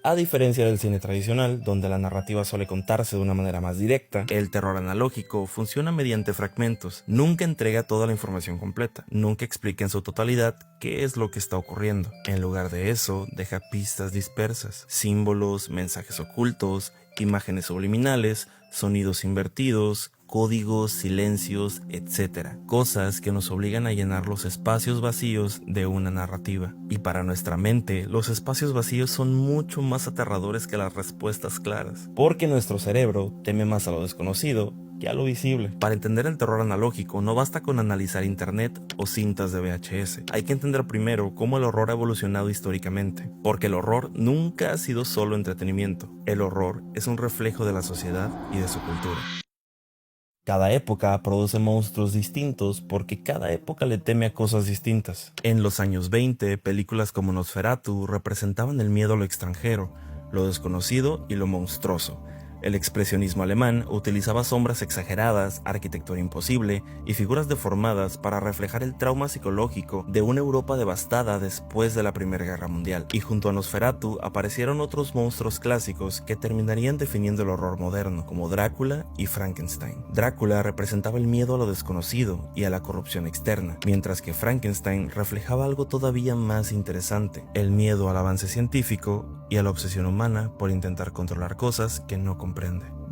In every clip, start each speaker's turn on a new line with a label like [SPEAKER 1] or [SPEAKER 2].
[SPEAKER 1] A diferencia del cine tradicional, donde la narrativa suele contarse de una manera más directa, el terror analógico funciona mediante fragmentos. Nunca entrega toda la información completa, nunca explica en su totalidad qué es lo que está ocurriendo. En lugar de eso, deja pistas dispersas, símbolos, mensajes ocultos, imágenes subliminales, sonidos invertidos, códigos, silencios, etc. Cosas que nos obligan a llenar los espacios vacíos de una narrativa. Y para nuestra mente, los espacios vacíos son mucho más aterradores que las respuestas claras, porque nuestro cerebro teme más a lo desconocido que a lo visible. Para entender el terror analógico no basta con analizar internet o cintas de VHS. Hay que entender primero cómo el horror ha evolucionado históricamente, porque el horror nunca ha sido solo entretenimiento. El horror es un reflejo de la sociedad y de su cultura. Cada época produce monstruos distintos porque cada época le teme a cosas distintas. En los años 20, películas como Nosferatu representaban el miedo a lo extranjero, lo desconocido y lo monstruoso. El expresionismo alemán utilizaba sombras exageradas, arquitectura imposible y figuras deformadas para reflejar el trauma psicológico de una Europa devastada después de la Primera Guerra Mundial. Y junto a Nosferatu aparecieron otros monstruos clásicos que terminarían definiendo el horror moderno, como Drácula y Frankenstein. Drácula representaba el miedo a lo desconocido y a la corrupción externa, mientras que Frankenstein reflejaba algo todavía más interesante, el miedo al avance científico y a la obsesión humana por intentar controlar cosas que no comprende.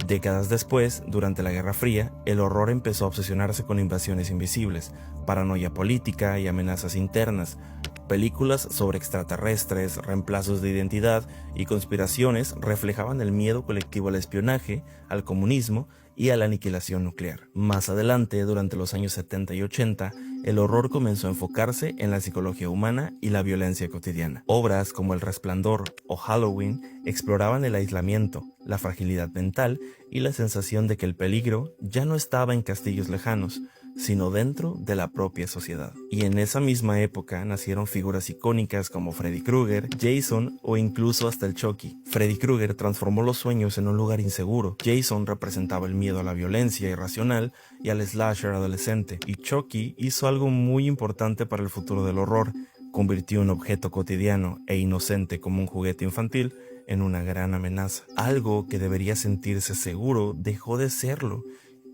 [SPEAKER 1] Décadas después, durante la Guerra Fría, el horror empezó a obsesionarse con invasiones invisibles, paranoia política y amenazas internas. Películas sobre extraterrestres, reemplazos de identidad y conspiraciones reflejaban el miedo colectivo al espionaje, al comunismo y a la aniquilación nuclear. Más adelante, durante los años 70 y 80, el horror comenzó a enfocarse en la psicología humana y la violencia cotidiana. Obras como El Resplandor o Halloween exploraban el aislamiento, la fragilidad mental y la sensación de que el peligro ya no estaba en castillos lejanos, sino dentro de la propia sociedad. Y en esa misma época nacieron figuras icónicas como Freddy Krueger, Jason o incluso hasta el Chucky. Freddy Krueger transformó los sueños en un lugar inseguro, Jason representaba el miedo a la violencia irracional y al slasher adolescente, y Chucky hizo algo muy importante para el futuro del horror: convirtió un objeto cotidiano e inocente como un juguete infantil en una gran amenaza. Algo que debería sentirse seguro dejó de serlo.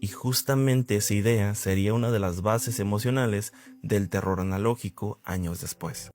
[SPEAKER 1] Y justamente esa idea sería una de las bases emocionales del terror analógico años después.